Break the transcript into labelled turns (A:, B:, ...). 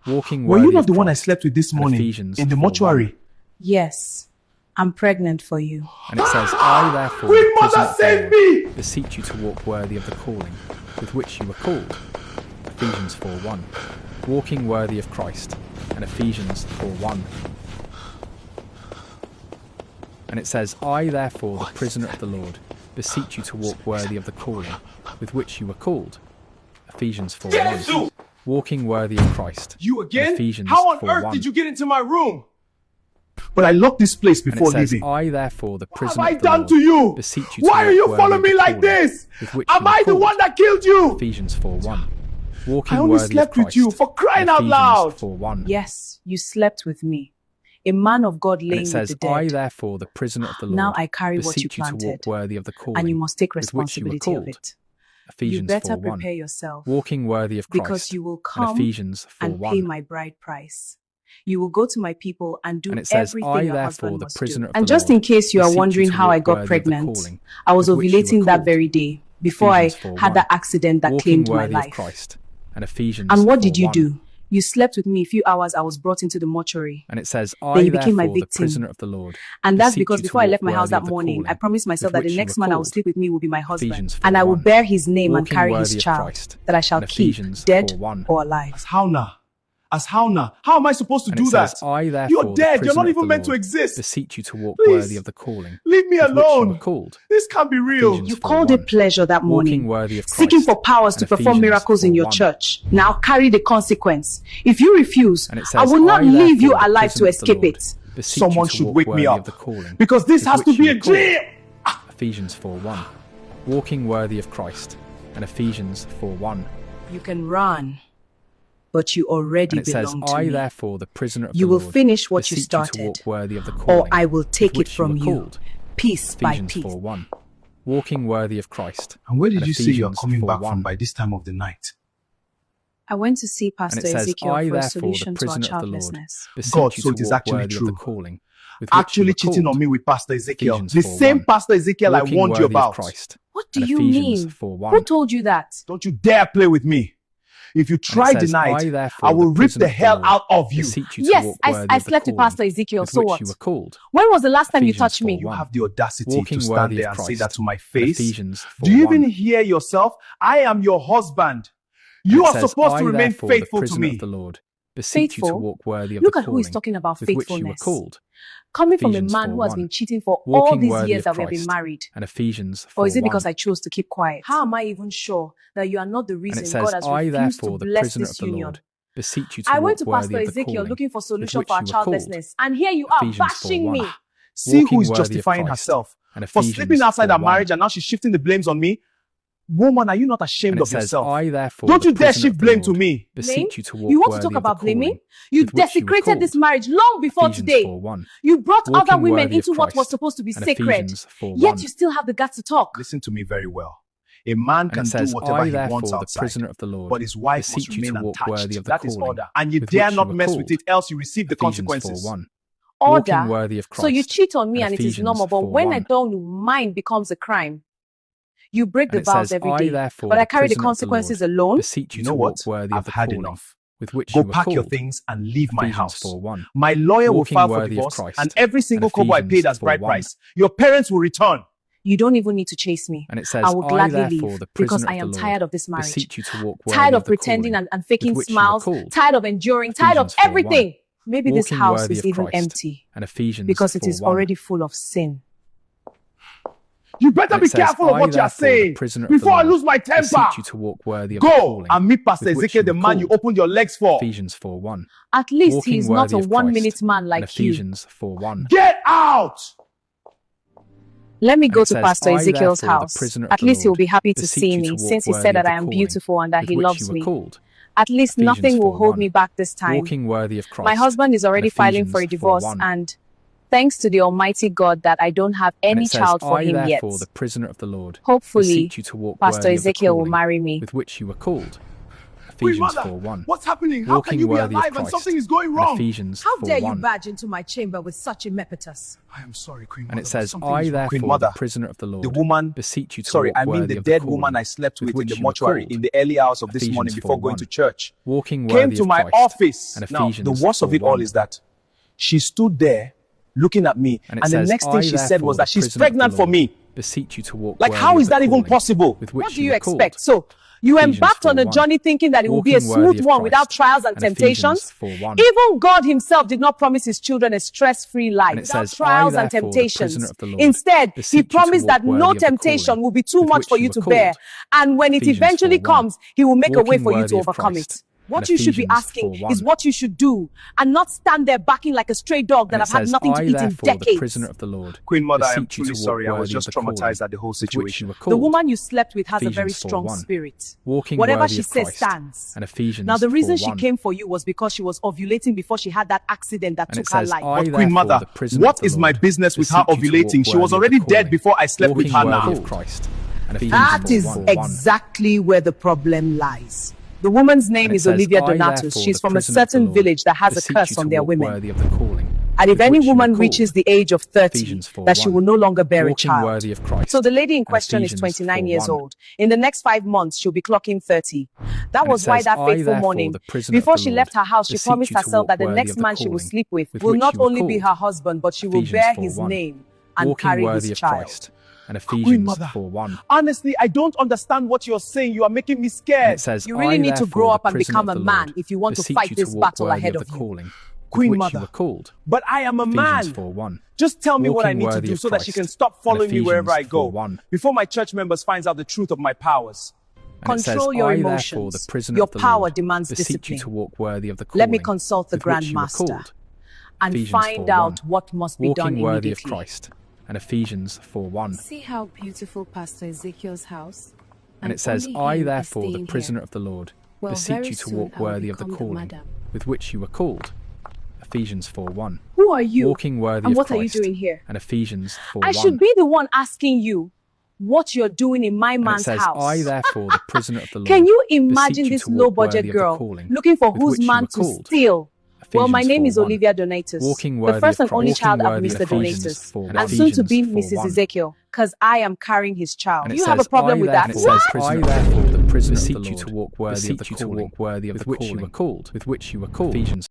A: walking
B: Were
A: worthy
B: you not
A: of
B: the one I
A: Christ,
B: slept with this
A: and
B: morning
A: Ephesians
B: in the
A: 4:1.
B: mortuary?
C: Yes, I'm pregnant for you.
A: And it says, I therefore,
B: Queen
A: the prisoner
B: Mother,
A: of the
B: save
A: Lord,
B: me!
A: beseech you to walk worthy of the calling with which you were called. Ephesians 4:1. Walking worthy of Christ, and Ephesians 4:1. And it says, I therefore, the prisoner of the Lord, beseech you to walk worthy of the calling with which you were called. Ephesians 4:1. Walking worthy of Christ.
D: You
A: and
D: again?
A: Ephesians
D: How on
A: 4:1.
D: earth did you get into my room?
B: But I locked this place
A: And
B: before
A: it says,
B: leaving.
A: I therefore, the
B: What have
A: prisoner
B: I
A: of the
B: done
A: Lord,
B: to you?
A: beseech you to
B: Why are
A: walk
B: you
A: worthy
B: following
A: of
B: me
A: the
B: like
A: calling
B: this?
A: with which you
B: Am
A: were
B: I the
A: called.
B: one that killed you?
A: Ephesians 4:1. Walking
B: I only
A: worthy
B: slept
A: of
B: with
A: Christ,
B: you, for crying
A: and
B: out
A: Ephesians
B: loud.
A: 4:1.
C: Yes, you slept with me. A man of God
A: And
C: laying
A: it says,
C: with the
A: I
C: dead.
A: therefore, the prisoner of the Lord,
C: Now I carry what you
A: beseech you to walk
C: planted,
A: worthy of the calling
C: and you must take
A: with which you were
C: responsibility of
A: called.
C: it. You
A: Ephesians
C: better
A: 4:1.
C: prepare yourself,
A: Walking worthy of Christ,
C: because you will
A: and
C: come
A: Ephesians
C: and
A: 4:1.
C: pay my bride price. You will go to my people and do
A: And it says,
C: everything
A: I
C: a
A: therefore,
C: husband
A: the
C: must
A: prisoner
C: do.
A: of
C: And
A: the
C: just
A: Lord,
C: in case you are
A: beseech you
C: wondering
A: to
C: how I
A: walk
C: got
A: worthy of the
C: pregnant,
A: calling
C: I was
A: with which you were
C: ovulating that
A: called.
C: very day before I
A: Ephesians 4:1.
C: had that accident that
A: Walking
C: claimed my
A: worthy of
C: life.
A: Christ, and Ephesians
C: And what did you
A: 4:1.
C: do? You slept with me a few hours. I was brought into the mortuary.
A: And it says,
C: Then
A: I
C: you became my
A: therefore, the
C: victim.
A: prisoner of the Lord,
C: And that's
A: beseech
C: because
A: you to
C: before I
A: walk
C: left my house
A: worthy of
C: that
A: the
C: morning, I
A: calling
C: promised myself
A: with
C: that the
A: which you
C: next
A: were
C: man I will
A: called.
C: sleep with me will be my husband.
A: Ephesians
C: And I will
A: 4:1.
C: bear his name and
A: Walking
C: carry his
A: worthy of
C: child,
A: Christ,
C: that I shall
A: and
C: keep,
A: Ephesians
C: dead
A: 4:1.
C: or alive.
B: As how now? As how now? How am I supposed to
A: And
B: do
A: it says,
B: that?
A: I therefore,
B: You're
A: the
B: dead. You're
A: prisoner
B: not
A: of the
B: even meant to
A: Lord,
B: exist.
A: beseech you to walk
B: Please,
A: worthy of the calling
B: leave me
A: with which you were
B: alone.
A: called.
B: This can't be real.
A: Ephesians
C: You called it
A: 4:1.
C: pleasure that morning,
A: Walking worthy of
C: seeking
A: Christ,
C: for powers to
A: and
C: perform
A: Ephesians
C: miracles in your
A: 4:1.
C: church. Now carry the consequence. If you refuse,
A: And it
C: I
A: says,
C: will not
A: I
C: leave you
A: therefore, the
C: alive to
A: prisoner of the
C: escape
A: Lord,
C: it.
A: beseech
B: Someone
A: you to
B: should
A: walk
B: wake me
A: worthy
B: up,
A: of the calling
B: because this
A: with
B: has
A: which
B: to
A: you
B: be
A: were
B: a
A: called.
B: dream.
A: Ephesians 4:1. Walking worthy of Christ, and Ephesians 4:1.
C: You can run, but you already
A: And it says,
C: belong to
A: I
C: me.
A: therefore, the prisoner of
C: You
A: the
C: will
A: Lord,
C: finish what you
A: beseech you to
C: started,
A: walk worthy of the
C: or
A: calling
C: I will take
A: with
C: it
A: which
C: from
A: you were
C: you,
A: called.
C: piece by
A: Ephesians
C: piece.
A: 4:1. Walking worthy of Christ.
B: And where did
A: and
B: you say you're
A: Ephesians
B: coming back
A: 4:1.
B: from by this time of the night?
C: I went to see
A: And
C: Pastor
A: it says,
C: Ezekiel
A: I
C: for a
A: therefore, the
C: solution to our
A: prisoner of the Lord,
C: childlessness.
A: beseech
B: God,
A: you
B: so
A: to
B: it is
A: walk
B: actually
A: worthy of the
B: true.
A: calling with which you
B: Actually
A: were
B: cheating
A: called.
B: on me with Pastor Ezekiel.
A: Ephesians
B: The
A: 4:1.
B: same Pastor Ezekiel I
A: Walking
B: warned you
A: worthy of
B: about.
A: Christ.
C: What do
A: And
C: you
A: Ephesians
C: mean?
A: 4:1.
C: Who told you that?
B: Don't you dare play with me. If you try
A: says,
B: deny
A: I
B: it,
A: therefore,
B: I will
A: the
B: rip
A: prisoner
B: the
A: of the
B: hell
A: Lord,
B: out of you.
A: beseech you to
C: Yes,
A: walk
C: I
A: worthy of the
C: slept with
A: calling
C: Pastor Ezekiel,
A: with
C: so
A: which
C: what?
A: you were called.
C: When was the last time you
A: Ephesians
C: touched me?
A: 4:1.
B: You have the audacity
A: Walking
B: to
A: worthy
B: stand there
A: of
B: and say
A: Christ.
B: that to my
A: And
B: face.
A: Ephesians
B: Do you
A: 4:1.
B: even hear yourself? I am your husband.
A: And
B: You
A: it
B: are
A: says,
B: supposed
A: I
B: to remain
A: therefore, the
B: faithful to
A: prisoner of
B: me.
A: the Lord, beseech you to
C: Faithful?
A: walk worthy of
C: Look
A: the
C: at who is
A: calling
C: talking about
A: with which you were
C: faithfulness.
A: called.
C: Coming from a
A: Ephesians
C: man who has
A: 4:1.
C: been cheating for all
A: Walking
C: these
A: worthy
C: years
A: of
C: that we have been
A: Christ.
C: married.
A: And Ephesians
C: Or is it
A: 4:1.
C: because I chose to keep quiet? How am I even sure that you are not the
A: And
C: reason
A: it says,
C: God has
A: I
C: refused to
A: therefore, the
C: bless
A: prisoner
C: this
A: of the
C: union?
A: Lord, beseech you to
C: I went
A: walk
C: to
A: worthy
C: Pastor
A: of the
C: Ezekiel
A: calling
C: looking for
A: with
C: solution
A: which
C: for our
A: you were called.
C: childlessness, and here you are
A: Ephesians
C: bashing
A: 4:1.
C: me.
B: See who
A: Walking
B: is
A: worthy of
B: justifying
A: Christ.
B: herself
A: And
B: for
A: Ephesians
B: sleeping outside her
A: 4:1.
B: marriage and now she's shifting the blames on me. Woman, are you not
A: And
B: ashamed
A: it
B: of
A: says,
B: yourself?
A: I therefore,
B: Don't
A: the
B: you dare
A: prisoner
B: shift
A: of the
B: blame to
A: Lord,
B: me.
A: beseech
C: Blame?
A: you to walk
C: You want to
A: worthy
C: talk
A: of the
C: about blaming?
A: calling
C: You
A: with which you were
C: desecrated this
A: called.
C: marriage long before
A: Ephesians
C: today.
A: 4:1.
C: You brought other
A: Walking
C: women
A: worthy of
C: into what was
A: Christ.
C: supposed to be
A: And
C: sacred.
A: Ephesians 4:1.
C: Yet you still have the guts to talk.
B: Listen to me very well. A man
A: And
B: can
A: it says,
B: do whatever
A: I
B: he
A: therefore,
B: wants
A: the
B: outside,
A: prisoner of the Lord,
B: but his wife must
A: beseech you to
B: remain
A: walk worthy
B: untouched.
A: of the
B: That is
A: calling
B: order. And you
A: with
B: dare
A: which you
B: not
A: were
B: mess
A: called.
B: with it, else you receive the
A: Ephesians
B: consequences.
A: 4:1.
C: Order.
A: Walking worthy of
C: So you
A: Christ.
C: cheat on me
A: And
C: and it is
A: Ephesians
C: normal, but when I
A: 4:1.
C: don't, mine becomes a crime. You break
A: And
C: the
A: it
C: vows
A: says,
C: every
A: I
C: day,
A: therefore,
C: but I
A: the
C: carry the
A: prisoner of the Lord,
C: consequences alone.
A: beseech you
B: You
A: to
B: know
A: walk
B: what?
A: worthy of
B: I've
A: the
B: had
A: calling
B: enough.
A: with which
B: Go
A: you were
B: pack your
A: called.
B: things and leave my
A: Ephesians
B: house.
A: 4:1.
B: My lawyer will
A: Walking
B: file for
A: worthy of
B: divorce,
A: Christ.
B: and every single
A: And
B: kobo I paid
A: Ephesians
B: as bride
A: 4:1.
B: price. Your parents will return.
C: You don't even need to chase me.
A: And it says,
C: I will
A: I
C: gladly
A: therefore,
C: leave
A: the
C: because
A: prisoner
C: I
A: of
C: am
A: the
C: tired
A: Lord,
C: of this marriage.
A: beseech you to walk worthy
C: Tired
A: of
C: of
A: the
C: pretending
A: calling
C: and faking
A: with which you were
C: smiles.
A: called.
C: Tired of enduring. Tired of
A: Ephesians 4:1.
C: everything. Maybe this
A: Walking
C: house
A: worthy
C: is
A: of
C: even
A: Christ.
C: empty
A: And Ephesians
C: because it is
A: 4:1.
C: already full of sin.
B: You better
A: And
B: be
A: it says,
B: careful of
A: I
B: what you are
A: therefore, the
B: saying
A: prisoner of the
B: before I
A: Lord,
B: lose my temper.
A: beseech you to walk worthy of the
B: Go
A: calling
B: and meet Pastor
A: with which
B: Ezekiel,
A: you
B: the
A: were
B: man you
A: called.
B: opened your legs for.
A: Ephesians 4:1.
C: At least
A: Walking
C: he is not
A: worthy
C: a
A: of
C: 1
A: Christ.
C: minute man
A: And
C: like you.
A: Ephesians 4:1.
B: Get out!
C: Let me
A: And
C: go
A: it
C: to
A: says,
C: Pastor
A: I
C: Ezekiel's
A: therefore, the
C: house.
A: prisoner of
C: At
A: the
C: least he will
A: Lord,
C: be happy to
A: beseech
C: see
A: you
C: me
A: to walk
C: since he
A: worthy
C: said
A: of
C: that
A: the
C: I am
A: calling
C: beautiful and that
A: with
C: he
A: which
C: loves
A: you were
C: me.
A: called.
C: At least
A: Ephesians
C: nothing will hold
A: 4:1.
C: me back this time.
A: Walking worthy of Christ.
C: My husband is already
A: And
C: filing for a
A: Ephesians
C: divorce,
A: 4:1.
C: and thanks to the Almighty God that I don't have
A: And
C: any
A: it says,
C: child for
A: I
C: him yet.
A: therefore, the prisoner of the Lord,
C: Hopefully,
A: beseech you to walk
C: Pastor
A: worthy of the
C: Ezekiel will
A: calling
C: marry me.
A: with which you were called.
B: Queen
A: Ephesians
B: Mother,
A: 4:1.
B: what's happening? How can
A: Walking
B: you be
A: worthy of
B: alive and
A: Christ.
B: something is going
A: And
B: wrong?
A: Ephesians
D: How dare you
A: 4:1.
D: barge into my chamber with such impetus?
B: I am sorry, Queen Mother.
A: And it
B: but
A: says,
B: something
A: I
B: is wrong. Queen
A: therefore, the
B: Mother,
A: prisoner of the Lord,
B: the woman,
A: beseech you to
B: sorry,
A: walk
B: I mean
A: worthy
B: the
A: of the
B: dead
A: calling
B: woman I slept with in
A: which
B: the
A: you were
B: mortuary
A: called.
B: in the early hours of this
A: Ephesians
B: morning before going
A: 4:1.
B: to church.
A: Walking
B: Came
A: worthy
B: to
A: of
B: my
A: Christ.
B: office.
A: And
B: Now,
A: Ephesians
B: the worst of it all
A: 4:1.
B: is that she stood there looking at me,
A: And
B: and,
A: it
B: the
A: says,
B: next
A: I
B: thing she said
A: therefore,
B: was that
A: the
B: she's
A: prisoner of the
B: pregnant for
A: Lord,
B: me.
A: beseech you to walk
B: Like,
A: worthy
B: how
A: of
B: is
A: the
B: that even
A: calling
B: possible?
A: with which
C: What do you
A: were
C: expect?
A: called.
C: So you
A: Ephesians
C: embarked on a
A: 4:1.
C: journey thinking that it would be a
A: Walking worthy
C: smooth
A: of
C: one without
A: Christ.
C: trials and
A: And Ephesians
C: temptations.
A: 4:1.
C: Even God himself did not promise his children a stress-free life
A: And it
C: without
A: says,
C: trials
A: I
C: and
A: therefore, the prisoner
C: temptations.
A: of the Lord,
C: Instead,
A: beseech
C: he
A: you to
C: promised
A: walk
C: that no
A: worthy of the
C: temptation
A: calling
C: will be too
A: with
C: much
A: which
C: for
A: you
C: you
A: were
C: to
A: called.
C: bear. And when it
A: Ephesians
C: eventually
A: 4:1.
C: comes, he will make a way
A: Walking
C: for you
A: worthy
C: to
A: of
C: overcome
A: Christ.
C: it. What
A: And
C: you should be
A: Ephesians
C: asking
A: 4:1.
C: is what you should do, and not stand there barking like a stray dog that
A: And it
C: have had
A: says,
C: nothing to
A: I
C: eat in
A: therefore, the
C: decades.
A: prisoner of the Lord,
B: Queen Mother, I am
A: beseech you
B: truly
A: to walk
B: sorry. I was
A: worthy of
B: just
A: the calling
B: traumatized at the whole
A: with which
B: situation.
A: you were
C: The
A: called.
C: woman you slept with has a very
A: Ephesians
C: strong
A: 4:1.
C: spirit.
A: Walking
C: Whatever
A: worthy
C: she
A: of
C: says
A: Christ.
C: stands.
A: And Ephesians
C: Now, the reason she
A: 4:1.
C: came for you was because she was ovulating before she had that accident that
A: And it
C: took her
A: says,
C: life.
A: I
B: But
A: therefore,
B: Queen Mother,
A: the prisoner
B: what
A: of the
B: is my
A: Lord,
B: business with her
A: beseech you to walk
B: ovulating? She was
A: worthy of
B: already
A: the
B: dead
A: calling,
B: before I slept with
A: walking
B: her
A: worthy
B: now.
A: of Christ. And
C: That
A: Ephesians
C: is
A: 4:1.
C: exactly where the problem lies. The woman's name
A: And it
C: is
A: says,
C: Olivia
A: I
C: Donatus.
A: therefore,
C: She's
A: the
C: from a
A: prisoner of the
C: certain
A: Lord,
C: village that has a
A: beseech
C: curse
A: you to
C: on their
A: walk
C: women.
A: worthy of the calling
C: And if
A: with
C: any
A: which you were
C: woman
A: called.
C: reaches the age of 30,
A: Ephesians
C: that she
A: 4:1.
C: will no longer bear a
A: Walking
C: child.
A: worthy of Christ.
C: So the lady in
A: And
C: question is
A: Ephesians
C: 29 years
A: 4:1.
C: old. In the next 5 months, she'll be clocking 30. That
A: And it
C: was why
A: says,
C: that
A: I
C: fateful
A: therefore,
C: morning,
A: the prisoner of
C: before
A: the
C: she
A: Lord,
C: left her house, she
A: beseech
C: promised
A: you to
C: herself
A: walk
C: that the
A: worthy
C: next
A: of the
C: man she will
A: calling
C: sleep with
A: with
C: will
A: which
C: not
A: you were
C: only be
A: called.
C: her husband, but she will
A: Ephesians
C: bear his
A: 4:1.
C: name and
A: Walking
C: carry
A: worthy
C: his
A: of
C: child.
A: Christ. And
B: Queen
A: Ephesians
B: Mother,
A: 4:1.
B: honestly, I don't understand what you're saying. You are making me
A: And
B: scared.
A: it says,
C: You really
A: I
C: need to
A: therefore,
C: grow up
A: the
C: and
A: prisoner
C: become
A: of
C: a
A: the
C: man
A: Lord,
C: if you want to
A: beseech
C: fight
A: you to
C: this
A: walk
C: battle
A: worthy
C: ahead
A: of
C: of
A: the
C: you.
A: calling with
B: Queen
A: which
B: Mother,
A: you were called.
B: but I am a
A: Ephesians
B: man.
A: 4:1.
B: Just tell me what I
A: Walking
B: need to
A: worthy
B: do
A: of
B: so that she
A: Christ.
B: can stop
A: And
B: following me wherever I
A: Ephesians
B: go.
A: 4:1.
B: Before my church members finds out the truth of my powers.
A: And it says,
C: Control your
A: I therefore,
C: emotions.
A: the prisoner
C: Your
A: of the
C: power
A: Lord,
C: demands
A: beseech
C: discipline.
A: you to walk worthy of the calling
C: Let me consult the
A: with which you were
C: Grandmaster
A: called.
C: and
A: Ephesians
C: find
A: 4:1.
C: out what must be done
A: Walking worthy of
C: immediately.
A: Christ. And Ephesians 4:1.
E: See how beautiful Pastor Ezekiel's house?
A: And it says,
E: only
A: I
E: him is
A: therefore, the
E: staying
A: prisoner
E: here.
A: of the Lord,
E: Well,
A: beseech
E: very
A: you to
E: soon
A: walk
E: I will
A: worthy of the
E: become the
A: calling
E: madam.
A: with which you were called. Ephesians 4:1.
C: Who are you?
A: Walking worthy
C: And
A: of
C: what are you
A: Christ.
C: doing here?
A: And Ephesians 4:1.
C: I should be the one asking you what you're doing in my
A: And it
C: man's
A: says,
C: house.
A: I therefore, the prisoner of the Lord,
C: Can you
A: beseech
C: imagine
A: you
C: this
A: to walk
C: low-budget
A: worthy of the
C: girl
A: calling
C: looking for
A: with
C: whose
A: which you
C: man
A: were
C: to
A: called.
C: steal? Well, my
A: Ephesians
C: name is
A: 4:1.
C: Olivia Donatus,
A: Walking
C: the
A: worthy
C: first
A: of
C: and only
A: Christ.
C: child of
A: Walking
C: Mr.
A: worthy of
C: Donatus,
A: Christ.
C: and soon to be
A: Ephesians
C: Mrs.
A: 4:1.
C: Ezekiel, because I am carrying his child.
A: And
C: Do
A: it
C: you have a
A: says,
C: problem
A: I
C: with
A: there-
C: that?
A: And it says, I therefore, the prisoner of the
C: Beseech
A: Lord,
C: you to walk
A: beseech you to walk worthy of the calling with which you were called. Ephesians